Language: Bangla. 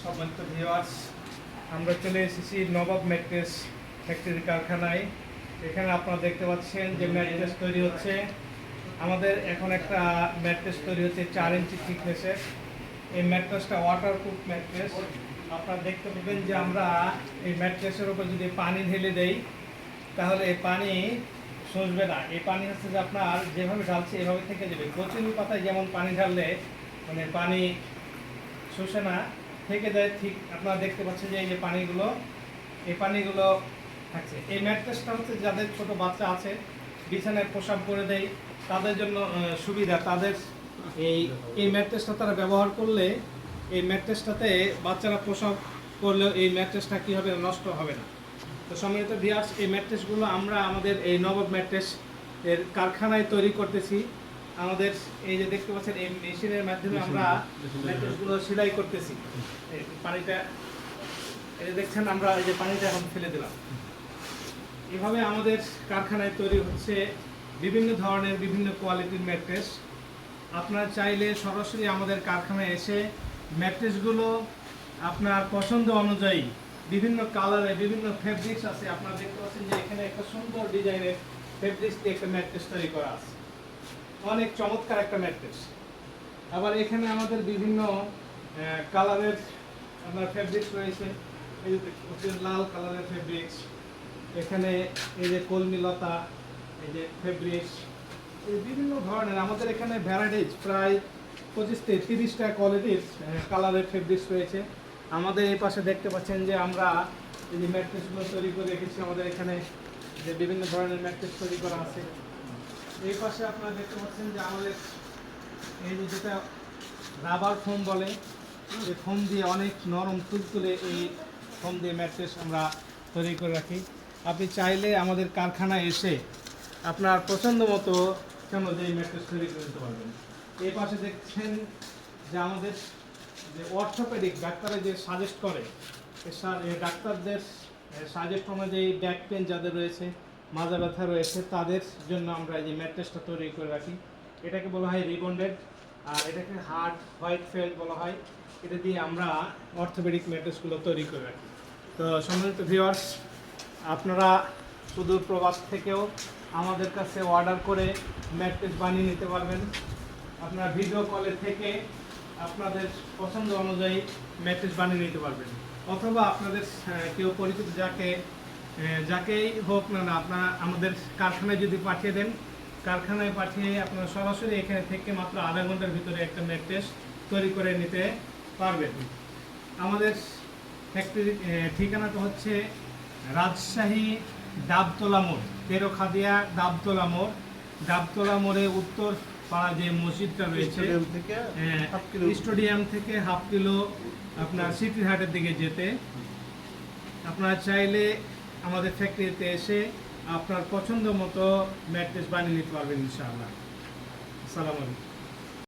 সম্মানিত ভিউয়ার্স, আমরা চলে এসেছি নবাব ম্যাট্রেস ফ্যাক্টরি কারখানায়। এখানে আপনারা দেখতে পাচ্ছেন যে ম্যাট্রেস তৈরি হচ্ছে। আমাদের এখন একটা ম্যাট্রেস তৈরি হচ্ছে 4 ইঞ্চি থিকনেসের। এই ম্যাট্রেসটা ওয়াটারপ্রুফ ম্যাট্রেস। আপনারা দেখতে পাবেন যে আমরা এই ম্যাট্রেসের উপর যদি পানি ঢেলে দেই তাহলে এই পানি শুষবে না। এই পানি হচ্ছে যে আপনার যেভাবে ঢালছে এভাবে থেকে যাবে। কচুরি পাতায় যেমন পানি ঢাললে মানে পানি শুষে না, থেকে যায়, ঠিক আপনারা দেখতে পাচ্ছেন যে এই যে পানিগুলো, এই পানিগুলো থাকছে। এই ম্যাট্রেসটা হচ্ছে যাদের ছোট বাচ্চা আছে, বিছানায় প্রসাব করে দেয়, তাদের জন্য সুবিধা। তাদের এই এই ম্যাট্রেসটা তারা ব্যবহার করলে এই ম্যাট্রেসটাতে বাচ্চারা প্রসাব করলেও এই ম্যাট্রেসটা কী হবে, নষ্ট হবে না। তো সম্মানিত ভিউয়ার্স, এই ম্যাট্রেসগুলো আমরা আমাদের এই নবাব ম্যাট্রেস এর কারখানায় তৈরি করতেছি। আমাদের এই যে দেখতে পাচ্ছেন এই মেশিনের মাধ্যমে আমরা ম্যাট্রেসগুলো সেলাই করতেছি। এই পানিটা এই যে দেখছেন, আমরা এই যে পানিটা এখন ফেলে দিলাম। এভাবে আমাদের কারখানায় তৈরি হচ্ছে বিভিন্ন ধরনের বিভিন্ন কোয়ালিটির ম্যাট্রেস। আপনারা চাইলে সরাসরি আমাদের কারখানায় এসে ম্যাট্রেসগুলো আপনার পছন্দ অনুযায়ী বিভিন্ন কালারে বিভিন্ন ফেব্রিক্স আছে। আপনারা দেখতে পাচ্ছেন যে এখানে একটা সুন্দর ডিজাইনের ফেব্রিক্স দিয়ে একটা ম্যাট্রেস তৈরি করা আছে, অনেক চমৎকার একটা ম্যাট্রেস। আবার এখানে আমাদের বিভিন্ন কালারের আপনার ফেব্রিক্স রয়েছে। এই যে লাল কালারের ফেব্রিক্স, এখানে এই যে কলমি লতা, এই যে ফেব্রিক্স, এই বিভিন্ন ধরনের আমাদের এখানে ভ্যারাইটিস প্রায় 25 থেকে 30টা কোয়ালিটির কালারের ফেব্রিক্স রয়েছে। আমাদের এই পাশে দেখতে পাচ্ছেন যে আমরা এই যে ম্যাট্রেসগুলো তৈরি করে রেখেছি। আমাদের এখানে যে বিভিন্ন ধরনের ম্যাট্রেস তৈরি করা আছে। এই পাশে আপনারা দেখতে পাচ্ছেন যে আমাদের এই যে যেটা রাবার ফোম বলে, এই ফোম দিয়ে অনেক নরম তুলতুলে এই ফোম দিয়ে ম্যাট্রেস আমরা তৈরি করে রাখি। আপনি চাইলে আমাদের কারখানায় এসে আপনার পছন্দ মতো যে এই ম্যাট্রেস তৈরি করে দিতে পারবেন। এই পাশে দেখছেন যে আমাদের যে অর্থোপেডিক ডাক্তারে যে সাজেস্ট করে, এই ডাক্তারদের সাজেস্ট অনুযায়ী ব্যাক পেন যাদের রয়েছে, মাজা ব্যথা রয়েছে, তাদের জন্য আমরা এই যে ম্যাট্রেসটা তৈরি করে রাখি। এটাকে বলা হয় রিবন্ডেড, আর এটাকে হার্ড হোয়াইট ফেল্ট বলা হয়। এটা দিয়ে আমরা অর্থোপেডিক ম্যাট্রেসগুলো তৈরি করে রাখি। তো সম্মানিত ভিউয়ার্স, আপনারা সুদূর প্রবাস থেকেও আমাদের কাছে অর্ডার করে ম্যাট্রেস বানিয়ে নিতে পারবেন। আপনারা ভিডিও কলে থেকে আপনাদের পছন্দ অনুযায়ী ম্যাট্রেস বানিয়ে নিতে পারবেন। অথবা আপনাদের কেউ পরিচিত যাকেই হোক না না, আপনারা আমাদের কারখানায় যদি পাঠিয়ে দেন, কারখানায় পাঠিয়ে আপনারা সরাসরি এখানে থেকে মাত্র আধা ঘন্টার ভিতরে একটা ম্যাট্রেস তৈরি করে নিতে পারবেন। আমাদের ফ্যাক্টরির ঠিকানাটা হচ্ছে রাজশাহী ডাবতলা মোড়, তেরোখাদিয়া ডাবতলা মোড়। ডাবতলা মোড়ে উত্তর পাড়া যে মসজিদটা রয়েছে, স্টেডিয়াম থেকে হাফ কিলো আপনার সিটি হাটের দিকে যেতে। আপনারা চাইলে আমাদের ফ্যাক্টরিতে এসে আপনার পছন্দ মতো ম্যাট্রেস বানিয়ে নিতে পারবেন ইনশাআল্লাহ। আসসালামু আলাইকুম।